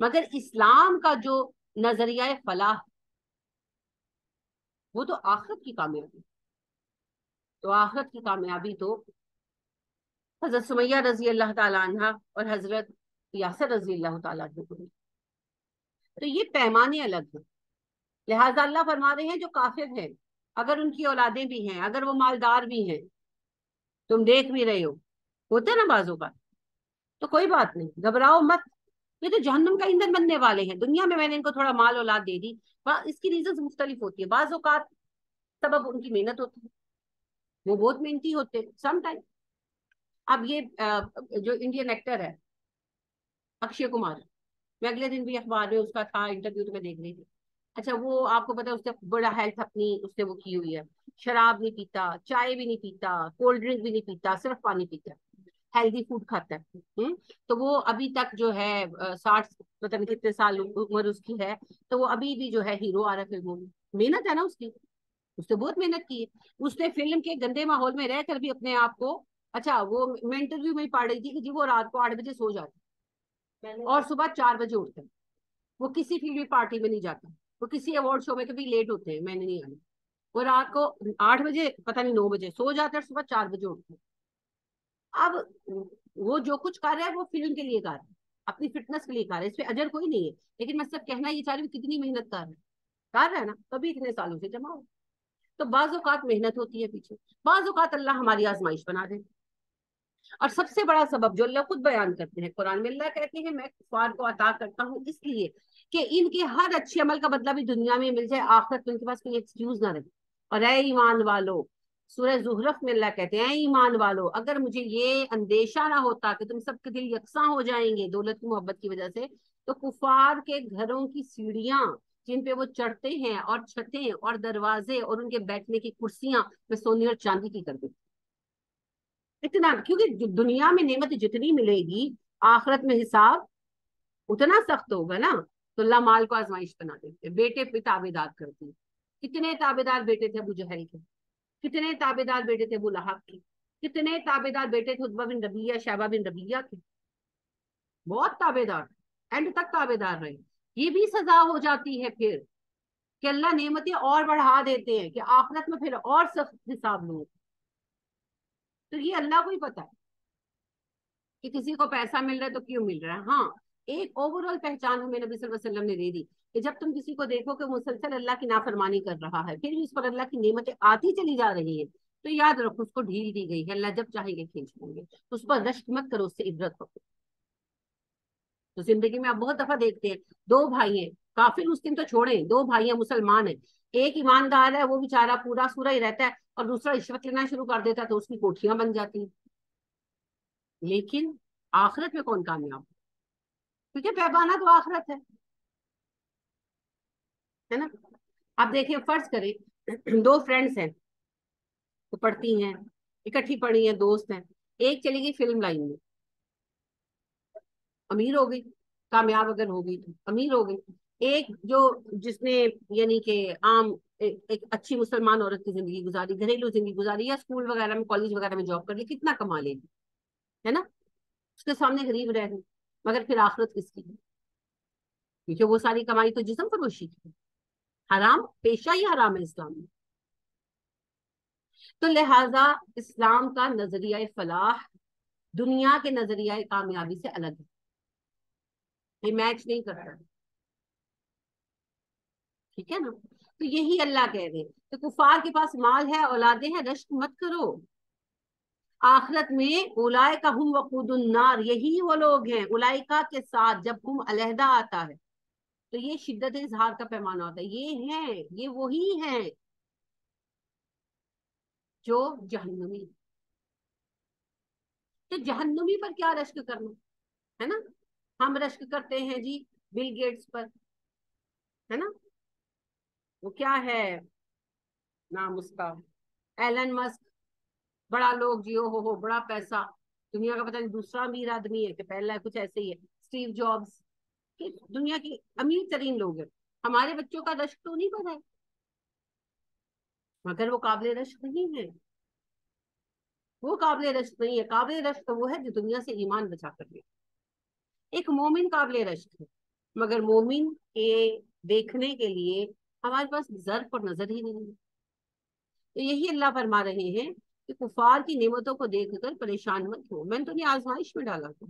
مگر اسلام کا جو نظریہ فلاح وہ تو آخرت کی کامیابی، تو آخرت کی کامیابی تو حضرت سمیہ رضی اللہ تعالیٰ عنہ اور حضرت یاسر رضی اللہ تعالیٰ عنہ کو، تو یہ پیمانے الگ ہیں. لہٰذا اللہ فرما رہے ہیں جو کافر ہیں، اگر ان کی اولادیں بھی ہیں، اگر وہ مالدار بھی ہیں، تم دیکھ بھی رہے ہو، ہوتے نا بازو کا، تو کوئی بات نہیں، گھبراؤ مت. یہ تو جہنم کا ایندھن بننے والے ہیں. دنیا میں نے ان کو تھوڑا مال اولاد دے دی، اس کی ریزنز مختلف ہوتی ہے. بعض اوقات سبب ان کی محنت ہوتی ہے، وہ بہت محنتی ہوتے ہیں سم ٹائم. اب یہ جو انڈین ایکٹر ہے اکشے کمار، میں اگلے دن بھی اخبار میں اس کا تھا انٹرویو تو میں دیکھ رہی تھی. اچھا وہ آپ کو پتا ہے اس نے بڑا ہیلتھ اپنی اس نے وہ کی ہوئی ہے، شراب نہیں پیتا، چائے بھی نہیں پیتا، کولڈ ڈرنک بھی نہیں پیتا، صرف پانی پیتا ہے، ہیلدی فوڈ کھاتا ہے. تو وہ ابھی تک جو ہے 60 پتہ نہیں کتنے سال عمر اس کی ہے، تو وہ ابھی بھی جو ہے ہیرو آ رہا ہے فلموں میں. محنت ہے نا اس کی، اس نے بہت محنت کی ہے. اس نے فلم کے گندے ماحول میں رہ کر بھی اپنے آپ کو، اچھا وہ میں انٹرویو میں پڑھ رہی تھی کہ جی وہ رات کو 8 بجے سو جاتا اور صبح 4 بجے اٹھتا ہے. وہ کسی فلمی پارٹی میں نہیں جاتا، وہ کسی ایوارڈ شو میں کبھی لیٹ ہوتے ہیں، میں نے نہیں آنا. وہ رات کو 8 بجے پتہ نہیں 9 بجے سو جاتا ہے، صبح 4 بجے اٹھتا ہے. اب وہ جو کچھ کر رہا ہے وہ فلم کے لیے کر رہا ہے، اپنی فٹنس کے لیے کر رہا ہے، اس پہ اجر کوئی نہیں ہے. لیکن میں سب کہنا یہ چاہ رہی ہوں کتنی محنت کر رہا ہے نا، کبھی اتنے سالوں سے جمع ہو. تو بعض اوقات محنت ہوتی ہے پیچھے، بعض اوقات اللہ ہماری آزمائش بنا دے. اور سب سے بڑا سبب جو اللہ خود بیان کرتے ہیں قرآن میں، اللہ کہتے ہیں میں کفار کو عطا کرتا ہوں اس لیے کہ ان کے ہر اچھے عمل کا بدلہ بھی دنیا میں مل جائے، آخرت میں ان کے پاس کوئی ایکسکیوز نہ رہے. اور اے ایمان والو، سورہ زخرف میں اللہ کہتے ہیں اے ایمان والو، اگر مجھے یہ اندیشہ نہ ہوتا کہ تم سب کے دل یکساں ہو جائیں گے دولت کی محبت کی وجہ سے، تو کفار کے گھروں کی سیڑھیاں جن پہ وہ چڑھتے ہیں اور چھتیں اور دروازے اور ان کے بیٹھنے کی کرسیاں میں سونے اور چاندی کی کر دیتی. اتنا کیونکہ دنیا میں نعمت جتنی ملے گی آخرت میں حساب اتنا سخت ہوگا نا. تو اللہ مال کو آزمائش بنا دیتے، بیٹے پہ تابے دار کرتی ہے. کتنے تابے دار بیٹے تھے ابو جہل کے، کتنے تابے دار بیٹے تھے ابو لہب کے، کتنے تابے دار بیٹے تھے عتبہ بن ربیعہ شیبہ بن ربیعہ کے. بہت تابے دار، اینڈ تک تابے دار رہے. یہ بھی سزا ہو جاتی ہے پھر کہ اللہ نعمتیں اور بڑھا دیتے ہیں کہ آخرت میں پھر اور سخت حساب لوں. تو یہ اللہ کو ہی پتا ہے کہ کسی کو پیسہ مل رہا ہے تو کیوں مل رہا ہے. ہاں ایک اوور آل پہچان ہمیں نبی صلی اللہ علیہ وسلم نے دے دی کہ جب تم کسی کو دیکھو کہ مسلسل اللہ کی نافرمانی کر رہا ہے پھر بھی اس پر اللہ کی نعمتیں آتی چلی جا رہی ہیں، تو یاد رکھو اس کو ڈھیل دی گئی ہے، اللہ جب چاہیں گے کھینچ لیں گے. اس پر رشک مت کرو، اس سے عبرت کرو. تو زندگی میں آپ بہت دفعہ دیکھتے ہیں دو بھائی ہیں، کافر مسلم تو چھوڑیں، دو بھائی ہیں مسلمان ہیں، ایک ایماندار ہے وہ بیچارہ پورا سورا ہی رہتا ہے اور دوسرا رشوت لینا شروع کر دیتا ہے تو اس کی کوٹھیاں بن جاتی ہیں. لیکن آخرت میں کون کامیاب؟ کیونکہ پیمانہ تو آخرت ہے نا. آپ دیکھیں فرض کریں دو فرینڈس ہیں تو پڑھتی ہیں، اکٹھی پڑھی ہیں، دوست ہیں. ایک چلی گئی فلم لائن میں، امیر ہو گئی، کامیاب اگر ہو گئی تو امیر ہو گئی. ایک جو جس نے یعنی کہ عام ایک اچھی مسلمان عورت کی زندگی گزاری، گھریلو زندگی گزاری، یا اسکول وغیرہ میں کالج وغیرہ میں جاب کر لی، کتنا کما لے گی، ہے نا. اس کے سامنے غریب رہ گئی، مگر پھر آخرت کس کی ہے؟ کیونکہ وہ ساری کمائی تو جسم فروشی کی، حرام پیشہ ہی حرام ہے اسلام میں. تو لہذا اسلام کا نظریہ فلاح دنیا کے نظریہ کامیابی سے الگ ہے، یہ میچ نہیں کرتا. ٹھیک ہے نا. تو یہی اللہ کہہ رہے ہیں کہ کفار کے پاس مال ہے، اولادیں ہیں، رشک مت کرو. آخرت میں اولئک ہم وقود النار، یہی وہ لوگ ہیں اولئک کے ساتھ جب ہم علیحدہ آتا ہے تو یہ شدت اظہار کا پیمانہ ہوتا ہے، یہ ہیں، یہ وہی ہیں جو جہنمی. تو جہنمی پر کیا رشک کرنا ہے نا. ہم رشک کرتے ہیں جی بل گیٹس پر، ہے نا، وہ کیا ہے نام اس کا، ایلن مسک، بڑا لوگ جی ہو بڑا پیسہ، دنیا کا پتہ نہیں دوسرا امیر آدمی ہے کہ پہلا ہے، کچھ ایسے ہی ہے. اسٹیو جابس، دنیا کی امیر ترین لوگ ہیں. ہمارے بچوں کا رشک تو نہیں پتا ہے، مگر وہ قابل رشک نہیں ہے. وہ قابل رشک نہیں ہے. قابل رشک تو وہ ہے جو دنیا سے ایمان بچا کر لے. ایک مومن قابل رشک ہے مگر مومن کے دیکھنے کے لیے ہمارے پاس ظرف اور نظر ہی نہیں ہے. تو یہی اللہ فرما رہے ہیں کہ کفار کی نعمتوں کو دیکھ کر پریشان مت ہو، میں نے تو نہیں آزمائش میں ڈالا تھا.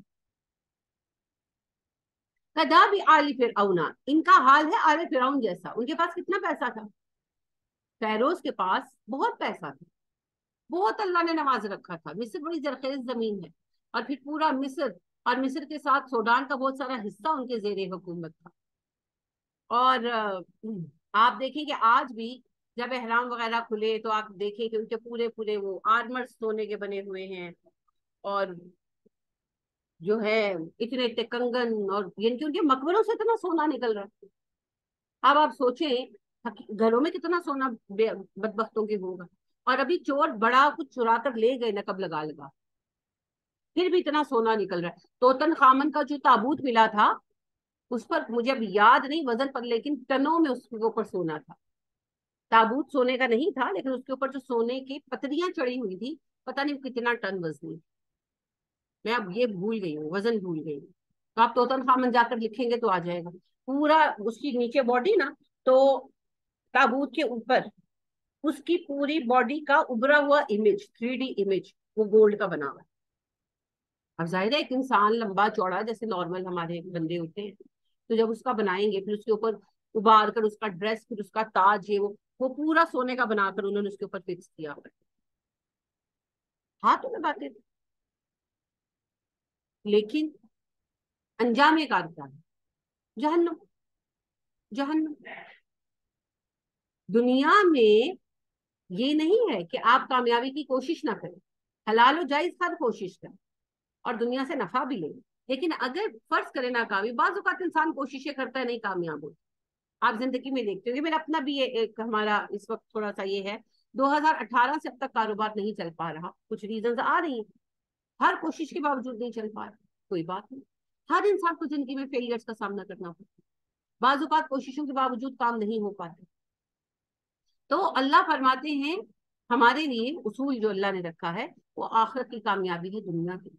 کدا بھی آل فرعون، ان کا حال ہے آل فرعون جیسا. ان کے پاس کتنا پیسہ تھا؟ فیروز کے پاس بہت پیسہ تھا، بہت اللہ نے نواز رکھا تھا. مصر بڑی زرخیز زمین ہے، اور پھر پورا مصر اور مصر کے ساتھ سوڈان کا بہت سارا حصہ ان کے زیر حکومت تھا. اور آپ دیکھیں کہ آج بھی جب احرام وغیرہ کھلے تو آپ دیکھیں کہ ان کے پورے پورے وہ آرمر سونے کے بنے ہوئے ہیں، اور جو ہے اتنے اتنے کنگن، اور یعنی کہ ان کے مقبروں سے اتنا سونا نکل رہا ہے. اب آپ سوچیں گھروں میں کتنا سونا بدبختوں کے ہوگا. اور ابھی چور بڑا کچھ چرا کر لے گئے نقب لگا لگا، پھر بھی اتنا سونا نکل رہا ہے. توتن خامن کا جو تابوت ملا تھا اس پر مجھے اب یاد نہیں وزن پر، لیکن ٹنوں میں اس کے اوپر سونا تھا. تابوت سونے کا نہیں تھا لیکن اس کے اوپر جو سونے کی پتریاں چڑی ہوئی تھی، پتہ نہیں کتنا ٹن وزنی. میں اب یہ بھول گئی ہوں، وزن بھول گئی ہوں. تو آپ توتن خامن جا کر لکھیں گے تو آ جائے گا پورا اس کی نیچے باڈی نا. تو تابوت کے اوپر اس کی پوری باڈی کا ابھرا ہوا امیج، 3D امیج، وہ گولڈ کا بنا ہوا ہے. اب ظاہر ہے ایک انسان لمبا چوڑا جیسے نارمل ہمارے بندے ہوتے ہیں، تو جب اس کا بنائیں گے پھر اس کے اوپر ابار کر اس کا ڈریس، پھر اس کا تاج، یہ وہ پورا سونے کا بنا کر انہوں نے اس کے اوپر فکس کیا ہوا ہے. ہاتھوں میں باتیں تھی. لیکن انجام کار کیا ہے؟ جہنم. جہنم. دنیا میں یہ نہیں ہے کہ آپ کامیابی کی کوشش نہ کریں، حلال و جائز ہر کوشش کریں اور دنیا سے نفع بھی لیں. لیکن اگر فرض کرے ناکامی، بعض اوقات انسان کوششیں کرتا ہے نہیں کامیاب ہو. آپ زندگی میں دیکھتے ہو کہ میرا اپنا بھی ایک ہمارا اس وقت تھوڑا سا یہ ہے، 2018 سے اب تک کاروبار نہیں چل پا رہا. کچھ ریزنز آ رہی ہیں، ہر کوشش کے باوجود نہیں چل پا رہا. کوئی بات نہیں، ہر انسان کو زندگی میں فیلئرز کا سامنا کرنا پڑتا ہے. بعض اوقات کوششوں کے باوجود کام نہیں ہو پاتے. تو اللہ فرماتے ہیں ہمارے لیے اصول جو اللہ نے رکھا ہے وہ آخرت کی کامیابی ہے دنیا کی.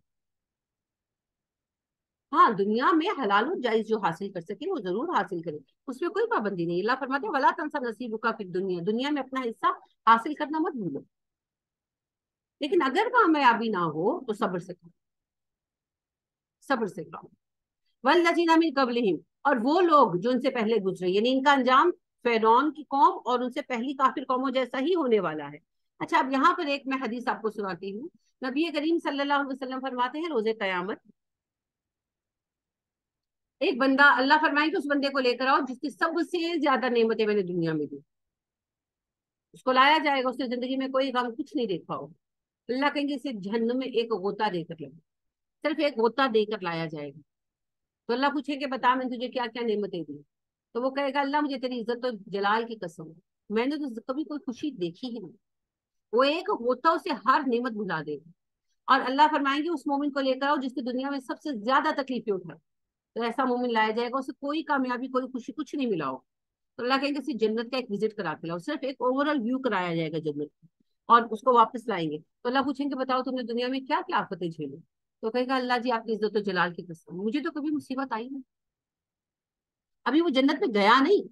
ہاں دنیا میں حلال و جائز جو حاصل کر سکے وہ ضرور حاصل کرے، اس میں کوئی پابندی نہیں. اللہ فرماتے ہیں ولا تنسا نصیبک فی الدنیا، دنیا میں اپنا حصہ حاصل کرنا مت بھولو. لیکن اگر کامیابی نہ ہو تو صبر سے کرو، صبر سے کرو. والذین من قبلہم، اور وہ لوگ جو ان سے پہلے گزرے، یعنی ان کا انجام فرعون کی قوم اور ان سے پہلی کافر قوموں جیسا ہی ہونے والا ہے. اچھا اب یہاں پر ایک میں حدیث آپ کو سناتی ہوں. نبی کریم صلی اللہ علیہ وسلم فرماتے ہیں روز قیامت ایک بندہ، اللہ فرمائے کہ اس بندے کو لے کر آؤ جس کی سب سے زیادہ نعمتیں میں نے دنیا میں دی. اس کو لایا جائے گا، اس نے زندگی میں کوئی غم کچھ نہیں دیکھا ہو. اللہ کہیں گے اسے جہنم میں ایک غوطہ دے کر لگا، صرف ایک غوطہ دے کر لایا جائے گا. تو اللہ پوچھے کہ بتا میں تجھے کیا کیا نعمتیں دی. تو وہ کہے گا اللہ مجھے تیری عزت و جلال کی قسم ہے، میں نے تو کبھی کوئی خوشی دیکھی ہی نہیں. وہ ایک غوطہ اسے ہر نعمت بھلا دے گا. اور اللہ فرمائیں گے اس مومن کو لے کر آؤ جس کی دنیا میں سب سے زیادہ تکلیفیں اٹھائے. تو ایسا مومن لایا جائے گا، اسے کوئی کامیابی کوئی خوشی کچھ نہیں ملا ہو. تو اللہ کہیں گے اسے جنت کا ایک وزٹ کرا کے لاؤ، صرف ایک اوور آل ویو کرایا جائے گا جنت کا، اور اس کو واپس لائیں گے. تو اللہ پوچھیں گے بتاؤ تم نے دنیا میں کیا کیا آفتیں جھیلی. تو کہے گا اللہ جی آپ کی عزت و جلال کی قسم مجھے تو کبھی مصیبت آئی نہیں. ابھی وہ جنت میں گیا نہیں،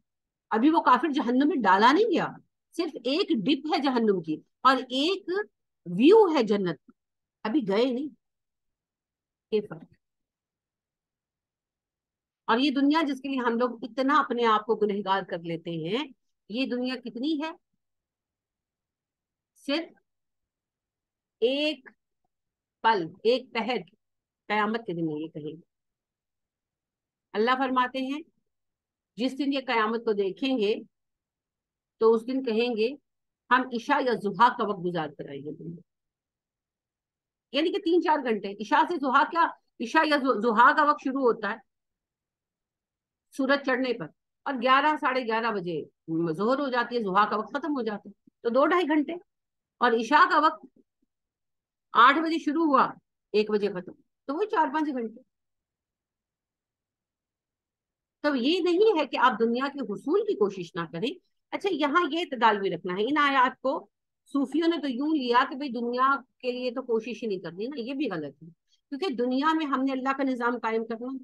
ابھی وہ کافر جہنم میں ڈالا نہیں گیا، صرف ایک ڈپ ہے جہنم کی اور ایک ویو ہے جنت، ابھی گئے نہیں. یہ فرق. اور یہ دنیا جس کے لیے ہم لوگ اتنا اپنے آپ کو گنہگار کر لیتے ہیں، یہ دنیا کتنی ہے؟ صرف ایک پل، ایک پہر. قیامت کے دن یہ کہیں گے. اللہ فرماتے ہیں جس دن یہ قیامت کو دیکھیں گے تو اس دن کہیں گے ہم عشاء یا ضحیٰ کا وقت گزار کر آئیں گے دنیا. یعنی کہ 3-4 گھنٹے عشاء سے ضحیٰ، کیا عشاء یا ضحیٰ کا وقت شروع ہوتا ہے سورج چڑھنے پر، اور 11 ساڑھے 11 بجے ظہر ہو جاتی ہے، ضحیٰ کا وقت ختم ہو جاتا ہے. تو 2-2.5 گھنٹے. اور عشاء کا وقت 8 بجے شروع ہوا، 1 بجے ختم، تو وہی 4-5 گھنٹے. تو یہ نہیں ہے کہ آپ دنیا کے حصول کی کوشش نہ کریں. اچھا یہاں یہ اعتدال بھی رکھنا ہے، ان آیات کو صوفیوں نے تو یوں لیا کہ بھئی دنیا کے لیے تو کوشش ہی نہیں کرنی نا، یہ بھی غلط ہے. کیونکہ دنیا میں ہم نے اللہ کا نظام قائم کرنا ہے.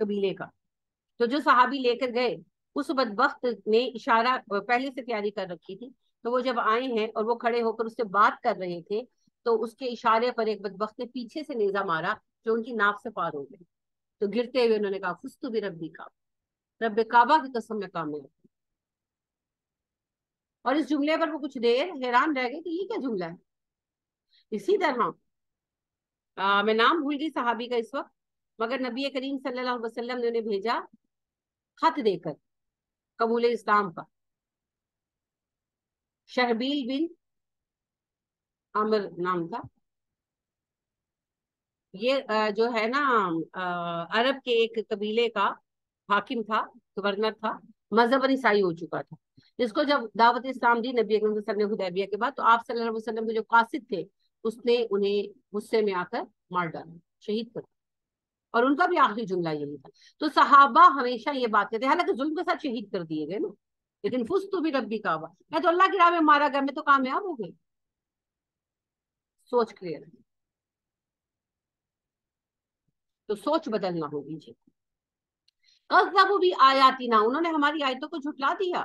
قبیلے کا. تو جو صحابی لے کر گئے اس بدبخت نے اشارہ پہلے سے تیاری کر رکھی تھی. تو وہ جب آئے ہیں اور وہ کھڑے ہو کر اس سے بات کر رہے تھے تو اس کے اشارے پر ایک بدبخت نے پیچھے سے نیزہ مارا جو ان کی ناک سے پار ہو گئی. تو گرتے ہوئے انہوں نے کہا فزت بربی کعبہ، رب کعبہ کی قسم میں کامیاب. اور اس جملے پر وہ کچھ دیر حیران رہ گئے کہ یہ کیا جملہ ہے. اسی طرح میں نام بھول گئی صحابی کا اس وقت، مگر نبی کریم صلی اللہ علیہ وسلم نے انہیں بھیجا خط دے کر قبول اسلام کا. شہبیل بن عامر نام تھا. یہ جو ہے نا عرب کے ایک قبیلے کا حاکم تھا، گورنر تھا، مذہب عیسائی ہو چکا تھا. جس کو جب دعوت اسلام دی نبی اکرم صلی اللہ علیہ وسلم نے حدیبیہ کے بعد، تو آپ صلی اللہ علیہ وسلم کے جو قاصد تھے اس نے انہیں غصے میں آ کر مار ڈالا، شہید کر دیا. اور ان کا بھی آخری جملہ یہی تھا. تو صحابہ ہمیشہ یہ بات کہتے ہیں، حالانکہ ظلم کے ساتھ شہید کر دیے گئے نا، لیکن فزت بربی کعبہ، میں تو اللہ کی راہ میں مارا گیا، میں تو کامیاب ہو گئی. سوچ کلیئر، تو سوچ بدلنا ہوگی جی. کذبوا بآیاتنا، انہوں نے ہماری آیتوں کو جھٹلا دیا.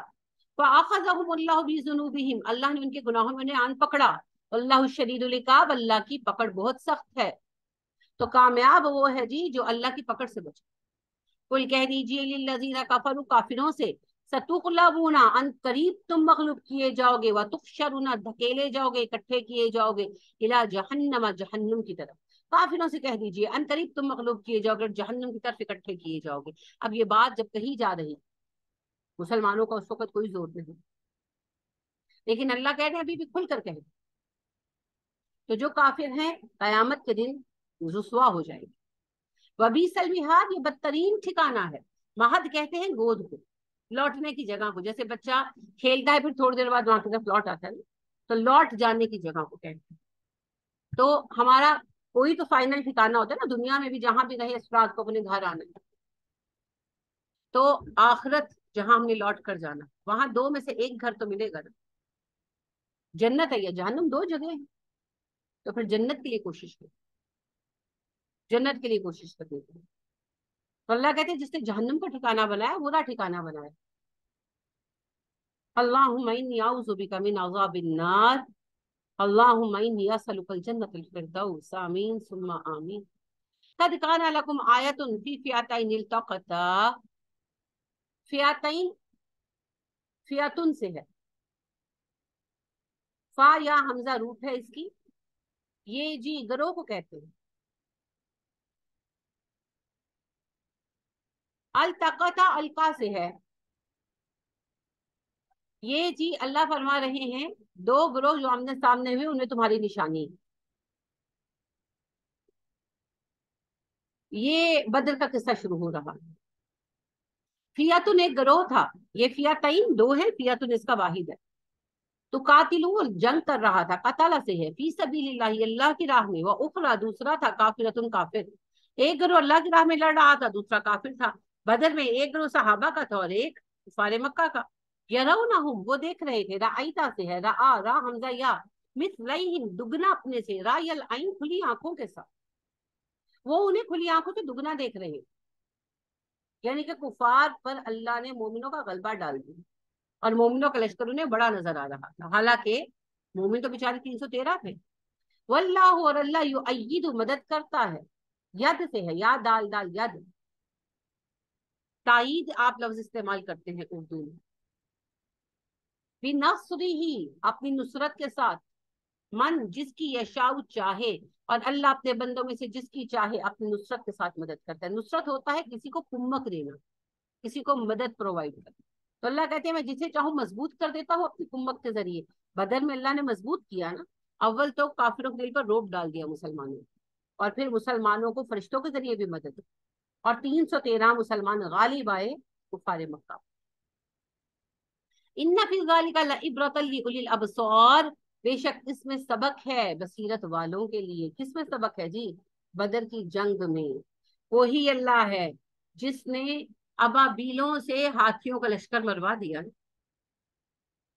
فأخذهم اللہ بذنوبہم، اللہ نے ان کے گناہوں میں انہیں آن پکڑا. اللہ الشدید العقاب، اللہ کی پکڑ بہت سخت ہے. تو کامیاب وہ ہے جی جو اللہ کی پکڑ سے بچے. قل کہہ دیجیے للذین کفروا، کافروں سے، ستغلبون، ان قریب تم مغلوب کیے جاؤ گے، وتحشرون، دھکیلے جاؤ گے، اکٹھے کیے جاؤ گے، الی جہنم، جہنم کی طرف. کافروں سے کہہ دیجیے ان قریب تم مغلوب کیے جاؤ گے، جہنم کی طرف اکٹھے کیے جاؤ گے. اب یہ بات جب کہی جا رہی، مسلمانوں کا اس وقت کوئی زور نہیں، لیکن اللہ کہہ رہے ہیں ابھی بھی کھل کر کہیں. تو جو کافر ہیں قیامت کے دن رسوا ہو جائے گے. وبئس المہاد، یہ بدترین ٹھکانہ ہے. مہد کہتے ہیں گود کو، لوٹنے کی جگہ کو. جیسے بچہ کھیلتا ہے پھر تھوڑی دیر بعد وہاں کی طرف لوٹ آتا ہے، تو لوٹ جانے کی جگہ کو کہتے ہیں. تو ہمارا کوئی تو فائنل ٹھکانہ ہوتا ہے نا دنیا میں بھی، جہاں بھی رہے اس رات کو اپنے گھر آنا ہے. تو آخرت جہاں ہم نے لوٹ کر جانا، وہاں دو میں سے ایک گھر تو ملے گا نا. جنت ہے یا جہنم، دو جگہ ہیں. تو پھر جنت کے لیے کوشش کریں، جنت کے لیے کوشش کریں. تو اللہ کہتے ہیں جس نے جہنم کا ٹھکانہ بنایا برا ٹھکانہ بنایا. اللہم انی اعوذ بک من عذاب النار، اللہم انی اسألک الجنۃ الفردوس، آمین ثم آمین. قد کان لکم آیۃ فی فئتین التقطا، فئتین فئتن سے ہے، فا یا حمزہ روٹ ہے اس کی. یہ جی گروہ کو کہتے ہیں. التقطا القا سے ہے. یہ جی اللہ فرما رہے ہیں دو گروہ جو آمنے سامنے ہوئے ان میں تمہاری نشانی. یہ بدر کا قصہ شروع ہو رہا ہے. فیاتن ایک گروہ تھا، یہ فیاتین دو ہے، فیاتن اس کا واحد ہے. تو قاتلون جنگ کر رہا تھا، قتال سے ہے، فی سبیل اللہ اللہ کی راہ میں، وہ اخرى دوسرا تھا، کافرتن کافر. ایک گروہ اللہ کی راہ میں لڑ رہا تھا، دوسرا کافر تھا. بدر میں ایک گروہ صحابہ کا تھا اور ایک کفار مکہ کا. یرونہم، وہ دیکھ رہے تھے، رأیتا سے ہے، را حمزہ یا، مثلیہم دگنا اپنے سے، رای العین کھلی آنکھوں کے ساتھ. وہ انہیں کھلی آنکھوں سے دگنا دیکھ رہے ہیں. یعنی کہ کفار پر اللہ نے مومنوں کا غلبہ ڈال دیا اور مومنوں کا لشکر انہیں بڑا نظر آ رہا تھا. حالانکہ مومن تو بیچارے 313 تھے. واللہ، اور اللہ یؤید، مدد کرتا ہے، ید سے ہے، یا دال دال ید، تائید آپ لفظ استعمال کرتے ہیں اردو میں. بنصرہ، اپنی نصرت کے ساتھ، من جس کی یشاء چاہے، اور اللہ اپنے بندوں میں سے جس کی چاہے اپنی نصرت کے ساتھ مدد کرتا ہے. نصرت ہوتا ہے کسی کو کمک دینا، کسی کو مدد پرووائڈ کرنا. تو اللہ کہتے ہیں میں جسے چاہوں مضبوط کر دیتا ہوں اپنی کمک کے ذریعے. بدر میں اللہ نے مضبوط کیا نا. اول تو کافروں کے دل پر روب ڈال دیا مسلمانوں کو، اور پھر مسلمانوں کو فرشتوں کے ذریعے بھی مدد، اور 313 مسلمان غالب آئے کفار مکہ. ان فی ذلک لعبرۃ لاولی الابصار، بے شک اس میں سبق ہے بصیرت والوں کے لیے. کس میں سبق ہے جی؟ بدر کی جنگ میں. وہی اللہ ہے جس نے ابابیلوں سے ہاتھیوں کا لشکر مروا دیا.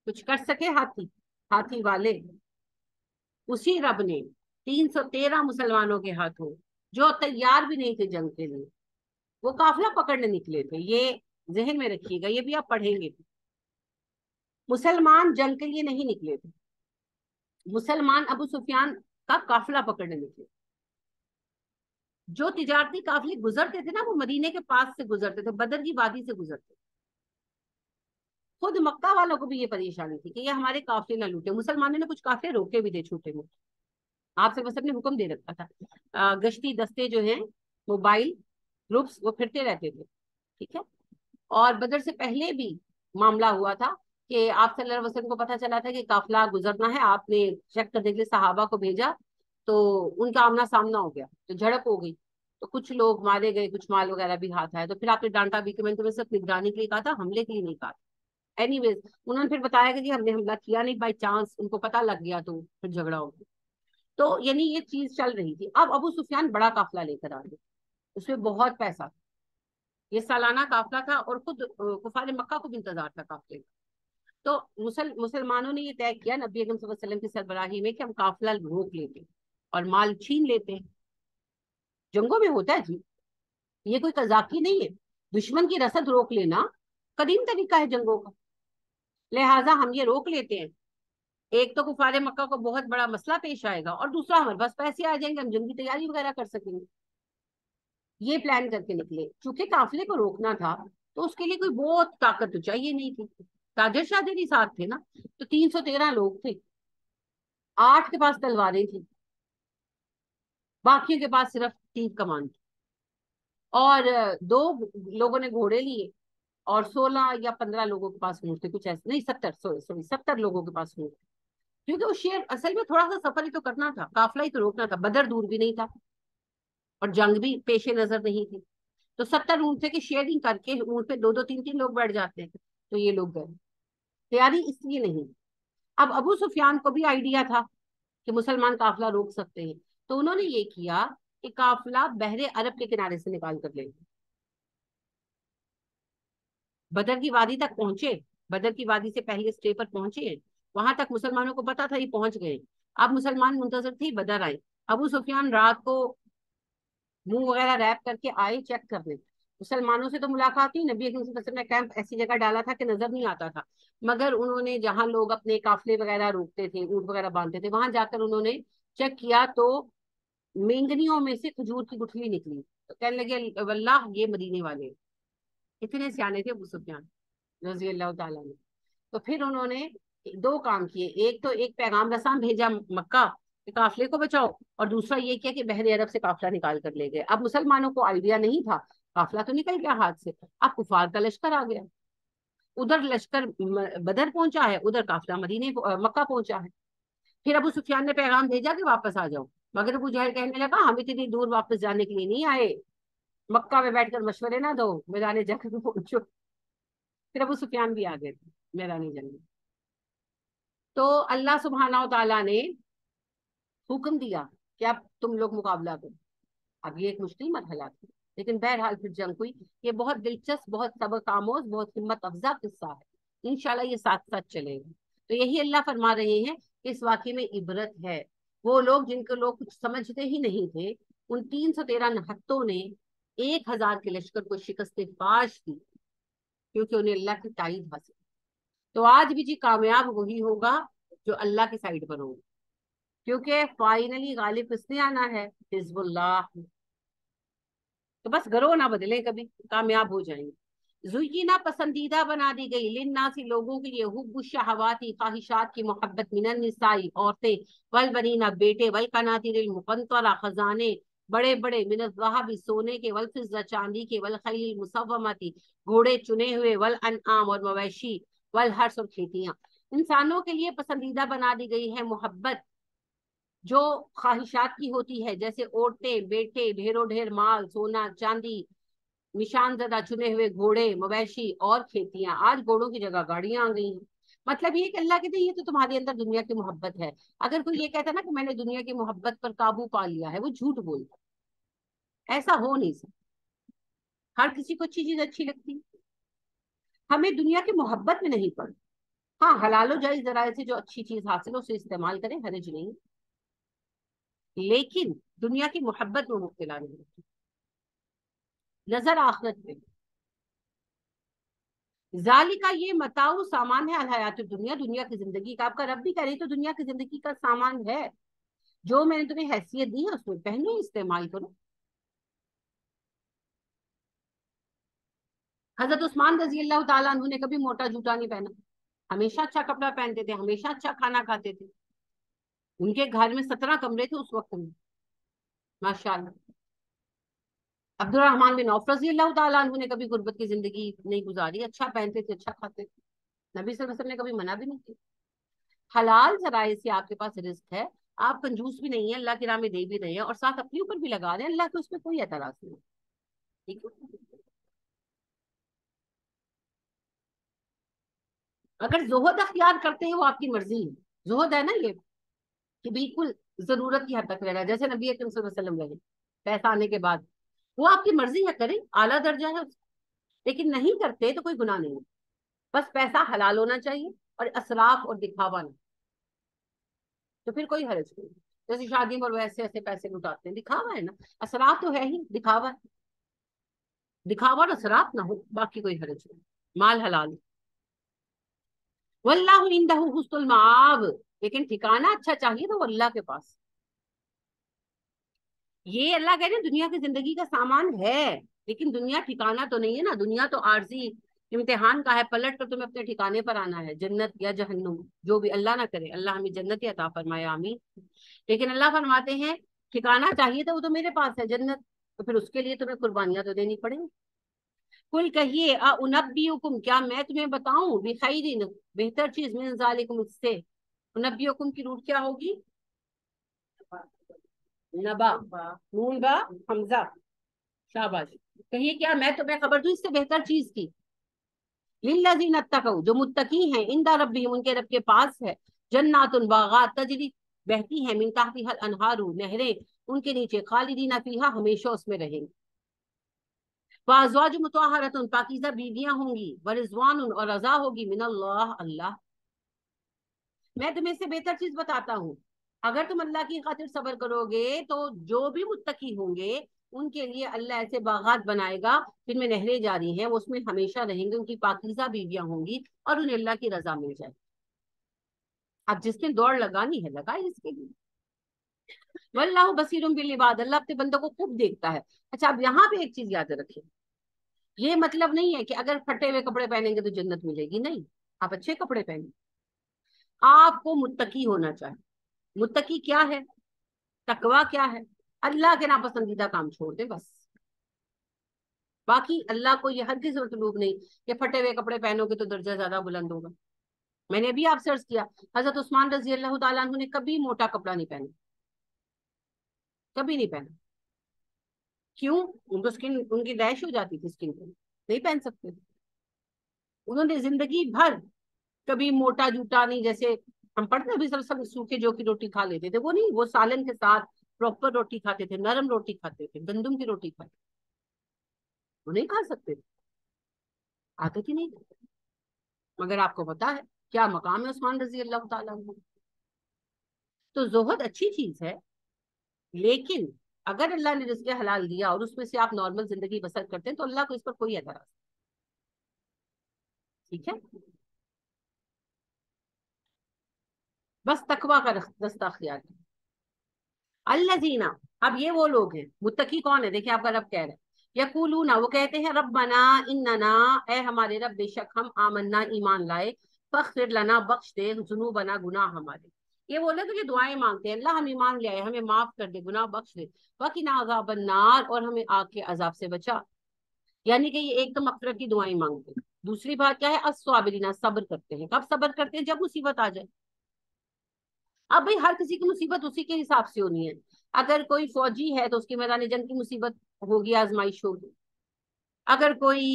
کچھ کر سکے ہاتھی، ہاتھی والے؟ اسی رب نے 313 مسلمانوں کے ہاتھوں، جو تیار بھی نہیں تھے جنگ کے لیے، وہ قافلہ پکڑنے نکلے تھے، یہ ذہن میں رکھیے گا، یہ بھی آپ پڑھیں گے۔ مسلمان جنگ کے لیے نہیں نکلے تھے، مسلمان ابو سفیان کا قافلہ پکڑنے نکلے۔ جو تجارتی قافلے گزرتے تھے نا، وہ مدینے کے پاس سے گزرتے تھے، بدر کی وادی سے گزرتے تھے۔ خود مکہ والوں کو بھی یہ پریشانی تھی کہ یہ ہمارے قافلے نہ لوٹے۔ مسلمانوں نے کچھ قافلے روکے بھی تھے چھوٹے موٹے، آپ سے بس اپنے حکم دے رکھا تھا۔ گشتی دستے جو ہیں، موبائل گروپس، وہ پھرتے رہتے تھے، ٹھیک ہے۔ اور بدر سے پہلے بھی معاملہ ہوا تھا کہ آپ صلی اللہ علیہ وسلم کو پتا چلا تھا کہ قافلہ گزرنا ہے، آپ نے چیک کرنے کے لیے صحابہ کو بھیجا، تو ان کا آمنا سامنا ہو گیا، تو جھڑپ ہو گئی، تو کچھ لوگ مارے گئے، کچھ مال وغیرہ بھی ہاتھ آئے۔ تو پھر آپ نے ڈانٹا بھی کہ میں نے تمہیں صرف نگرانی کے لیے کہا تھا، حملے کے لیے نہیں کہا تھا۔ اینی ویز انہوں نے پھر بتایا کہ جی ہم نے حملہ کیا نہیں، بائی چانس ان کو پتا لگ گیا تو پھر جھگڑا ہو گیا۔ تو یعنی یہ چیز چل رہی تھی۔ اب ابو سفیان بڑا قافلہ لے کر آ گئے، اس میں بہت پیسہ تھا، یہ سالانہ قافلہ تھا، اور خود کفار مکہ کو بھی انتظار تھا قافلے کا۔ تو مسلمانوں نے یہ طے کیا نبی اکرم صلی اللہ علیہ وسلم کی سربراہی میں کہ ہم قافلہ روک لیتے ہیں اور مال چھین لیتے ہیں۔ جنگوں میں ہوتا ہے جی، یہ کوئی قذاقی نہیں ہے، دشمن کی رسد روک لینا قدیم طریقہ ہے جنگوں کا، لہٰذا ہم یہ روک لیتے ہیں۔ ایک تو کفار مکہ کو بہت بڑا مسئلہ پیش آئے گا، اور دوسرا ہمارے پاس پیسے آ جائیں گے، ہم جنگی تیاری وغیرہ کر سکیں گے۔ یہ پلان کر کے نکلے۔ چونکہ قافلے کو روکنا تھا تو اس کے لیے کوئی بہت طاقت تو چاہیے نہیں تھی، تاجر شاجر ہی ساتھ تھے نا، تو 313 لوگ تھے، 8 کے پاس تلواریں تھیں، باقیوں کے پاس صرف تیر کمان تھی، اور 2 لوگوں نے گھوڑے لیے، اور 16 یا 15 لوگوں کے پاس اونٹ تھے، کچھ ایسے نہیں، 70 سوری 70 لوگوں کے پاس اونٹ تھے۔ کیونکہ وہ شیر اصل میں تھوڑا سا سفر ہی تو کرنا تھا، قافلہ ہی تو روکنا تھا، بدر دور بھی نہیں تھا اور جنگ بھی پیش نظر نہیں تھی۔ تو 70 اونٹ تھے کہ شیئرنگ کر کے اونٹ پہ 2 2 3 3 لوگ بیٹھ جاتے ہیں، تو یہ لوگ گئے، تیاری اس لیے نہیں۔ اب ابو سفیان کو بھی آئیڈیا تھا کہ مسلمان قافلہ روک سکتے ہیں، تو انہوں نے یہ کیا کہ قافلہ بحر عرب کے کنارے سے نکال کر لے گئے، بدر کی وادی تک پہنچے، بدر کی وادی سے پہلے اسٹے پر پہنچے ہیں، وہاں تک مسلمانوں کو پتا تھا یہ پہنچ گئے۔ اب مسلمان منتظر تھے بدر آئے، ابو سفیان رات کو منہ وغیرہ ریپ کر کے آئے چیک کرنے، مسلمانوں سے تو ملاقات نہیں، نبی اکرم صلی اللہ علیہ وسلم نے کیمپ ایسی جگہ ڈالا تھا کہ نظر نہیں آتا تھا، مگر انہوں نے جہاں لوگ اپنے قافلے وغیرہ روکتے تھے، اونٹ وغیرہ باندھتے تھے، وہاں جا کر انہوں نے چیک کیا تو مینگنیوں میں سے کھجور کی گٹھلی نکلی، تو کہنے لگے واللہ یہ مدینے والے، اتنے سیانے تھے ابو سفیان رضی اللہ تعالیٰ نے۔ تو پھر انہوں نے 2 کام کیے، ایک تو ایک پیغام رساں بھیجا مکہ کہ قافلے کو بچاؤ، اور دوسرا یہ کیا کہ بحر عرب سے قافلہ نکال کر لے گئے۔ اب مسلمانوں کو آئیڈیا نہیں تھا، قافلہ تو نکل گیا ہاتھ سے، اب کفار کا لشکر آ گیا، ادھر لشکر بدر پہنچا ہے، ادھر قافلہ مدینے مکہ پہنچا ہے۔ پھر ابو سفیان نے پیغام بھیجا کہ واپس آ جاؤ، مگر ابو جہل کہنے لگا ہم اتنی دور واپس جانے کے لیے نہیں آئے، مکہ میں بیٹھ کر مشورے نہ دو، میدان جنگ میں پہنچو۔ پھر ابو سفیان بھی آ گئے تھے میدان جنگ میں۔ تو اللہ سبحانہ و تعالیٰ نے حکم دیا کہ اب تم لوگ مقابلہ کرو۔ اب یہ ایک مشکل مرحلہ تھا، لیکن بہرحال پھر جنگ ہوئی۔ یہ بہت دلچسپ، بہت سبق آموز، بہت ہمت افزا قصہ ہے، انشاءاللہ یہ ساتھ ساتھ چلے گا۔ تو یہی اللہ فرما رہے ہیں کہ اس واقعے میں عبرت ہے۔ وہ لوگ جن کو لوگ کچھ سمجھتے ہی نہیں تھے، ان 313 نہتوں نے 1000 کے لشکر کو شکست فاش دی، کیونکہ انہیں اللہ کی تائید حاصل۔ تو آج بھی جی کامیاب وہی ہوگا جو اللہ کی سائڈ پر ہوگا، کیونکہ فائنلی غالب کس نے آنا ہے؟ حزب اللہ۔ تو بس گروہ نہ بدلیں، کبھی کامیاب ہو جائیں گے۔ زینا پسندیدہ بنا دی گئی للناسی لوگوں کے لیے، حب الشہواتی خواہشات کی محبت، من النساء عورتیں، والبنین بیٹے، والقناطیر المقنطرہ خزانے بڑے بڑے، من الذہب سونے کے، والفضہ چاندی کے، والخیل المسومۃ گھوڑے چنے ہوئے، والانعام اور مویشی، والحرث اور کھیتیاں۔ انسانوں کے لیے پسندیدہ بنا دی گئی ہے محبت جو خواہشات کی ہوتی ہے، جیسے عورتیں، بیٹے، ڈھیروں ڈھیر مال، سونا چاندی، نشان زدہ چنے ہوئے گھوڑے، مویشی اور کھیتیاں۔ آج گھوڑوں کی جگہ گاڑیاں آ گئی ہیں۔ مطلب یہ کہ اللہ کہتے ہیں یہ تو تمہارے اندر دنیا کی محبت ہے۔ اگر کوئی یہ کہتا ہے نا کہ میں نے دنیا کی محبت پر قابو پا لیا ہے، وہ جھوٹ بولتا، ایسا ہو نہیں سکتا۔ ہر کسی کو اچھی چیز اچھی لگتی، ہمیں دنیا کی محبت میں نہیں پڑ۔ ہاں حلال و جائز ذرائع سے جو اچھی چیز حاصل ہو اسے استعمال کریں، حرج نہیں، لیکن دنیا کی محبت میں مبتلا نہیں۔ نظر آخرت پہ. ذالکا یہ متاع سامان ہے الحیات دنیا، دنیا کی زندگی کا. آپ کا رب بھی کہہ رہی تو دنیا کی زندگی کا سامان ہے، جو میں نے تمہیں حیثیت دی ہے اس میں پہنو، استعمال کرو. حضرت عثمان رضی اللہ تعالیٰ عنہ نے کبھی موٹا جوتا نہیں پہنا، ہمیشہ اچھا کپڑا پہنتے تھے، ہمیشہ اچھا کھانا کھاتے تھے. ان کے گھر میں 17 کمرے تھے اس وقت میں، ماشاء اللہ. عبد الرحمن بن عوف رضی اللہ تعالیٰ عنہ نے کبھی غربت کی زندگی نہیں گزاری، اچھا پہنتے تھے، اچھا کھاتے تھے. نبی صلی اللہ علیہ وسلم نے کبھی منع بھی نہیں کیا. حلال ذرائع سے آپ کے پاس رزق ہے، آپ کنجوس بھی نہیں ہیں، اللہ کی راہ میں دے بھی رہے ہیں اور ساتھ اپنے اوپر بھی لگا رہے ہیں، اللہ کو اس میں کوئی اعتراض نہیں. ٹھیک ہے. اگر زہد اختیار کرتے ہیں وہ آپ کی مرضی ہے. زہد ہے نا یہ کہ بالکل ضرورت کی حد تک رہنا، جیسے نبی اکرم صلی اللہ علیہ وسلم رہے پیسہ آنے کے بعد، وہ آپ کی مرضی ہے، کریں، اعلیٰ درجہ ہے. لیکن نہیں کرتے تو کوئی گناہ نہیں ہے. بس پیسہ حلال ہونا چاہیے اور اسراف اور دکھاوا نہیں، تو پھر کوئی حرج نہیں. جیسے شادی میں ویسے ایسے پیسے لٹاتے ہیں، دکھاوا ہے نا. اسراف تو ہے ہی دکھاوا ہے، دکھاوا اور اسراف نہ ہو، باقی کوئی حرج نہیں. مال حلال. واللہ عندہ حسن المآب، لیکن ٹھکانہ اچھا چاہیے تو وہ اللہ کے پاس. یہ اللہ کہہ رہے ہیں دنیا کی زندگی کا سامان ہے، لیکن دنیا ٹھکانہ تو نہیں ہے نا. دنیا تو عارضی امتحان کا ہے، پلٹ کر تمہیں اپنے ٹھکانے پر آنا ہے، جنت یا جہنم، جو بھی. اللہ نہ کرے، اللہ ہمیں جنت عطا فرمائے، آمین. لیکن اللہ فرماتے ہیں ٹھکانہ چاہیے تو وہ تو میرے پاس ہے، جنت. تو پھر اس کے لیے تمہیں قربانیاں تو دینی پڑیں گی. کل کہیے انبئکم، کیا میں تمہیں بتاؤں، بخیر، بہتر چیز، من ذالکم، اس سے. انبئکم کی روٹ کیا ہوگی؟ نبا، نون با حمزہ. شاباش. کہیے کیا میں تمہیں خبر دوں اس سے بہتر چیز کی. للذین اتقوا، جو متقی ہیں، عند ربہم، ان کے رب کے پاس ہے، جنات باغات، تجری، بہتی ہیں، من تحتها الانہار، نہریں ان کے نیچے، خالدین فیہا، ہمیشہ اس میں رہیں گے. وازواج مطہرۃ، پاکیزہ بیویاں ہوں گی، ورضوان، اور رضا ہوگی، من اللہ، اللہ. میں تمہیں اس سے بہتر چیز بتاتا ہوں. اگر تم اللہ کی خاطر صبر کرو گے تو جو بھی متقی ہوں گے ان کے لیے اللہ ایسے باغات بنائے گا جن میں نہریں جاری ہیں، وہ اس میں ہمیشہ رہیں گے، ان کی پاکیزہ بیویاں ہوں گی اور انہیں اللہ کی رضا مل جائے. اب جس نے دوڑ لگانی ہے لگائے اس کے لیے. واللہ بصیر بالعباد، اللہ اپنے بندوں کو خوب دیکھتا ہے. اچھا اب یہاں پہ ایک چیز یاد رکھیں، یہ مطلب نہیں ہے کہ اگر پھٹے ہوئے کپڑے پہنیں گے تو جنت ملے گی، نہیں. آپ اچھے کپڑے پہنیں. آپ کو متقی ہونا چاہیے. متقی کیا ہے؟ تقوی کیا ہے؟ اللہ کے ناپسندیدہ کام چھوڑ دے بس. باقی اللہ کو یہ ہرگز مطلوب نہیں کہ پھٹے ہوئے کپڑے پہنو گے تو درجہ زیادہ بلند ہوگا. میں نے ابھی آپ سے عرض کیا، حضرت عثمان رضی اللہ تعالیٰ عنہ نے کبھی موٹا کپڑا نہیں پہنا، کبھی نہیں پہنا. کیوں؟ ان کو اسکن، ان کی ریش ہو جاتی تھی اسکن پہ، نہیں پہن سکتے. انہوں نے زندگی بھر کبھی موٹا جوتا نہیں، جیسے ہم پڑھتے ہیں ابھی سب سوکھے جو کی روٹی کھا لیتے تھے، وہ نہیں، وہ سالن کے ساتھ پراپر روٹی کھاتے تھے، نرم روٹی کھاتے تھے، گندم کی روٹی کھاتے تھے. وہ نہیں کھا سکتے تھے، عادت ہی نہیں تھی. مگر آپ کو پتا ہے کیا مقام ہے عثمان رضی اللہ تعالیٰ عنہ. تو زہد اچھی چیز ہے، لیکن اگر اللہ نے رزق حلال دیا اور اس میں سے آپ نارمل زندگی بسر کرتے ہیں تو اللہ کو اس پر کوئی اعتراض. ٹھیک ہے. بس تقوی کا رستہ اختیار کیا. الذین، اب یہ وہ لوگ ہیں متقی کون ہے، دیکھیں آپ کا رب کہہ رہے ہیں، یقولون، وہ کہتے ہیں، ربنا اننا، اے ہمارے رب، بے شک ہم، آمنا، ایمان لائے، فاغفر لنا، بخش دے، ذنوبنا، گناہ ہمارے. یہ وہ لوگ جو دعائیں مانگتے ہیں، اللہ ہم ایمان لے آئے، ہمیں معاف کر دے، گناہ بخش دے، وقنا عذاب النار، اور ہمیں آگ کے عذاب سے بچا. یعنی کہ یہ ایک تو مغفرت کی دعائیں مانگتے ہیں. دوسری بات کیا ہے؟ الصابرین، صبر کرتے ہیں. کب صبر کرتے ہیں؟ جب مصیبت آ جائے. اب بھائی ہر کسی کی مصیبت اسی کے حساب سے ہونی ہے. اگر کوئی فوجی ہے تو اس کی میدان جنگ کی مصیبت ہوگی، آزمائش ہوگی. اگر کوئی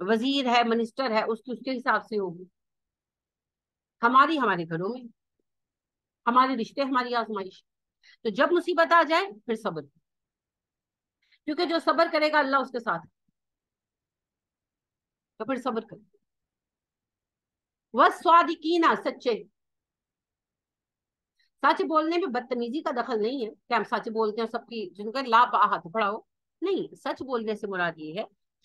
وزیر ہے، منسٹر ہے، اس کے حساب سے ہوگی. ہمارے گھروں میں ہمارے رشتے، ہماری آزمائش. تو جب مصیبت آ جائے پھر صبر، کیونکہ جو صبر کرے گا اللہ اس کے ساتھ، تو پھر صبر کرے. والصادقین، سچے. سچ بولنے میں بدتمیزی کا دخل نہیں ہے کہ ہم سچ بولتے ہیں، سب کی جن کا لا ہاتھ پڑا ہو. نہیں، سچ بولنے سے مراد یہ ہے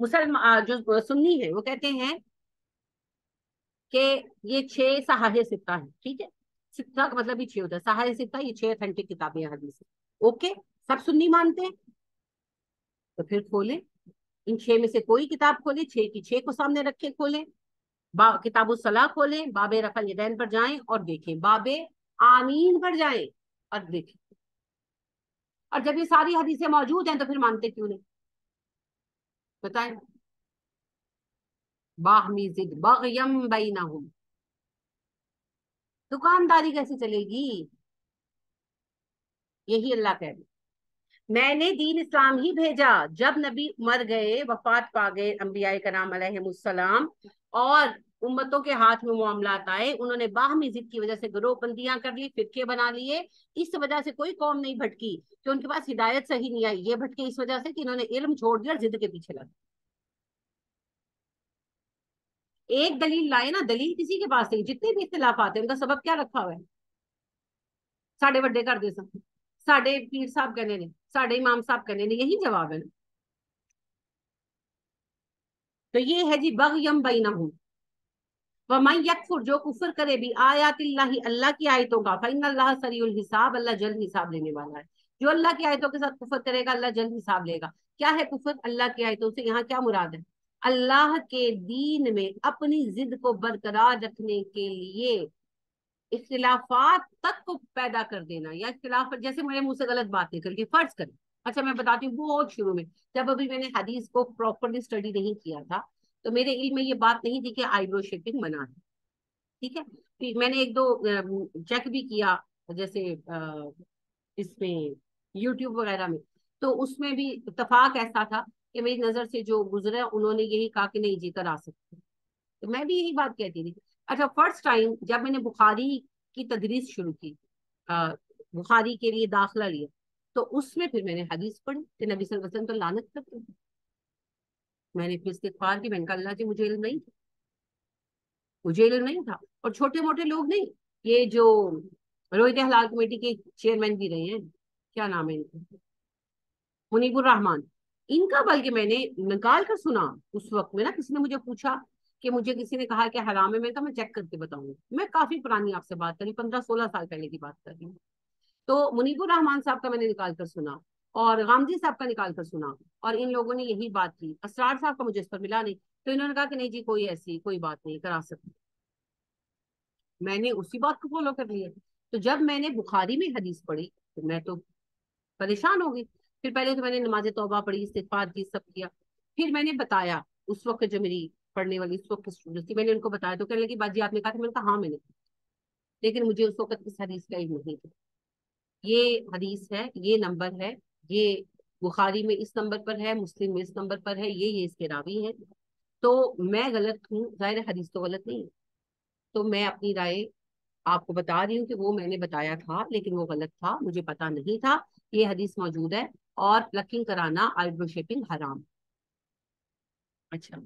مسلمان جو سنی ہے وہ کہتے ہیں کہ یہ 6 صحاح 6 ہے، ٹھیک ہے، 6 کا مطلب ہی 6 ہوتا ہے، صحاح 6 یہ 6 اتھینٹک کتابیں ہیں حدیث، اوکے، سب سنی مانتے ہیں، تو پھر کھولیں، ان 6 میں سے کوئی کتاب کھولیں، 6 کی 6 کو سامنے رکھے کھولیں، کتاب الصلاح کھولیں، باب رفع الیدین پر جائیں اور دیکھیں، باب آمین پر جائیں اور دیکھیں، اور جب یہ ساری حدیثیں موجود ہیں تو پھر مانتے کیوں نہیں؟ بتائیں، باہمی ضد بغیم بینہم، دکانداری کیسے چلے گی؟ یہی اللہ کہہ رہے، میں نے دین اسلام ہی بھیجا، جب نبی مر گئے، وفات پا گئے انبیاء کرام علیہم السلام، اور امتوں کے ہاتھ میں معاملات آئے، انہوں نے باہمی ضد کی وجہ سے گروہ بندیاں کر لی، فرقے بنا لیے، اس وجہ سے کوئی قوم نہیں بھٹکی کہ ان کے پاس ہدایت صحیح نہیں آئی، یہ بھٹکے اس وجہ سے کہ انہوں نے علم چھوڑ دیا اور ضد کے پیچھے لگے، ایک دلیل لائے نا، دلیل کسی کے پاس نہیں، جتنے بھی اختلافات ہیں ان کا سبب کیا رکھا ہوا ہے؟ ساڑھے بڑے کر دے سن، ساڑھے پیر صاحب کہنے نے، ساڑھے امام صاحب کہنے نے، یہی جواب ہے نا، تو یہ ہے جی بغیم بینہم، وَمَن یکفر، جو کفر کرے بھی آیات اللہ، اللہ کی آیتوں کا، فإن اللہ سریع الحساب، اللہ جلد حساب لینے والا ہے، جو اللہ کی آیتوں کے ساتھ کفر کرے گا اللہ جلد حساب لے گا۔ کیا ہے کفر اللہ کی آیتوں سے؟ یہاں کیا مراد ہے؟ اللہ کے دین میں اپنی ضد کو برقرار رکھنے کے لیے اختلافات تک کو پیدا کر دینا، یا اختلاف جیسے میرے منہ سے غلط بات نکل گئی، فرض کریں، اچھا میں بتاتی ہوں بہت شروع میں، جب ابھی میں نے حدیث کو پراپرلی اسٹڈی نہیں کیا تھا تو میرے علم میں یہ بات نہیں تھی کہ آئی برو شیپنگ منع ہے، ٹھیک ہے، پھر میں نے ایک دو چیک بھی کیا، جیسے اس میں یوٹیوب وغیرہ میں، تو اس میں بھی اتفاق ایسا تھا کہ میری نظر سے جو گزرے انہوں نے یہی کہا کہ نہیں جی کر آ سکتے، تو میں بھی یہی بات کہتی تھی۔ اچھا فرسٹ ٹائم جب میں نے بخاری کی تدریس شروع کی، بخاری کے لیے داخلہ لیا، تو اس میں پھر میں نے حدیث پڑھی کہ نبی صلی اللہ علیہ وسلم تو لعنت کرتے ہیں، میں نے پھر استغفار کی، میں نے کہا اللہ جی مجھے علم نہیں تھا، مجھے علم نہیں تھا، اور چھوٹے موٹے لوگ نہیں، یہ جو رویت حلال کمیٹی کے چیئرمین بھی رہے ہیں، کیا نام ہے ان کا، منیب الرحمان، ان کا بلکہ میں نے نکال کر سنا، اس وقت میں نا کسی نے مجھے پوچھا کہ مجھے کسی نے کہا کہ حرام ہے، میں کہا میں چیک کر کے بتاؤں گا، میں کافی پرانی آپ سے بات کری، 15-16 سال پہلے کی بات کر رہی ہوں، تو منیب الرحمان صاحب کا میں نے نکال کر سنا، اور غامدی صاحب کا نکال کر سنا، اور ان لوگوں نے یہی بات کی، اسرار صاحب کا مجھے اس پر ملا نہیں، تو انہوں نے کہا کہ نہیں جی کوئی ایسی کوئی بات نہیں کرا سکتی، میں نے اسی بات کو فالو کر لیا، تو جب میں نے بخاری میں حدیث پڑھی تو میں تو پریشان ہو گئی، پھر پہلے تو میں نے نماز توبہ پڑھی، استغفار کی، سب کیا، پھر میں نے بتایا اس وقت جو میری پڑھنے والی اس وقت کی اسٹوڈنٹ تھی، میں نے ان کو بتایا تو کہنے لگی باجی آپ نے کہا تھا، میں نے کہا ہاں میں نے، لیکن مجھے اس وقت اس حدیث کا علم نہیں تھا، یہ حدیث ہے، یہ نمبر ہے، یہ بخاری میں اس نمبر پر ہے، مسلم میں اس نمبر پر ہے، یہ اس کے راوی ہیں، تو میں غلط ہوں، ظاہر حدیث تو غلط نہیں ہے، تو میں اپنی رائے آپ کو بتا رہی ہوں کہ وہ میں نے بتایا تھا لیکن وہ غلط تھا، مجھے پتا نہیں تھا، یہ حدیث موجود ہے، اور پلکنگ کرانا آئیبرو شیپنگ حرام۔ اچھا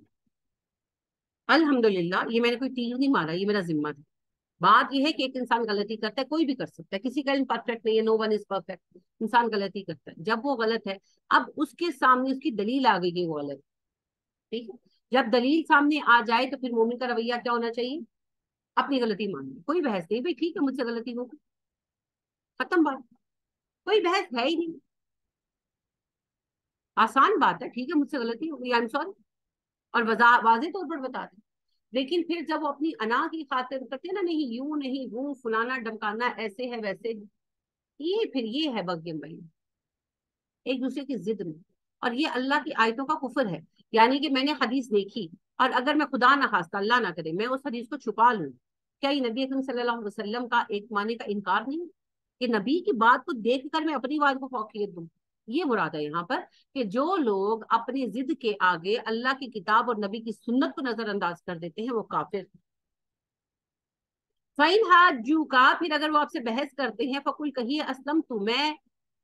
الحمدللہ یہ میں نے کوئی تیر نہیں مارا، یہ میرا ذمہ تھا، بات یہ ہے کہ ایک انسان غلطی کرتا ہے، کوئی بھی کر سکتا ہے، کسی کا علم پرفیکٹ نہیں ہے، نو ون از پرفیکٹ، انسان غلطی کرتا ہے، جب وہ غلط ہے اب اس کے سامنے اس کی دلیل آ گئی کہ وہ غلط ہے، ٹھیک ہے، جب دلیل سامنے آ جائے تو پھر مومن کا رویہ کیا ہونا چاہیے؟ اپنی غلطی ماننی، کوئی بحث نہیں، بھائی ٹھیک ہے مجھ سے غلطی ہو گئی، ختم بات، کوئی بحث ہے ہی نہیں، آسان بات ہے، ٹھیک ہے مجھ سے غلطی ہو گئی، آئی ایم سوری، اور واضح طور پر بتا دیں، لیکن پھر جب وہ اپنی انا کی خاطر کرتے ہیں نا، نہیں یوں نہیں وہ فلانا ڈمکانا ایسے ہے ویسے، یہ پھر یہ ہے بگیم بھائی، ایک دوسرے کی ضد میں، اور یہ اللہ کی آیتوں کا کفر ہے، یعنی کہ میں نے حدیث دیکھی اور اگر میں خدا نہ خواستہ اللہ نہ کرے میں اس حدیث کو چھپا لوں، کیا یہ نبی اکرم صلی اللہ علیہ وسلم کا ایک معنی کا انکار نہیں کہ نبی کی بات کو دیکھ کر میں اپنی بات کو فوقیت دوں؟ یہ مراد ہے یہاں پر کہ جو لوگ اپنی ضد کے آگے اللہ کی کتاب اور نبی کی سنت کو نظر انداز کر دیتے ہیں وہ کافر۔ فَإِنْ حَاجُّوكَ، پھر اگر وہ آپ سے بحث کرتے ہیں، فَقُلْ کہیے اسلمت میں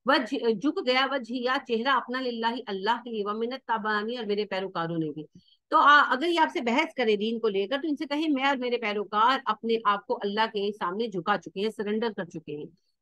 وجہ جھک گیا، وجہ یا چہرہ اپنا للہ اللہ کے لیے، ومن التبعانی اور میرے پیروکاروں نے بھی، تو اگر یہ آپ سے بحث کرے دین کو لے کر تو ان سے کہیں میں اور میرے پیروکار اپنے آپ کو اللہ کے سامنے جھکا چکے ہیں، سرنڈر کر چکے ہیں،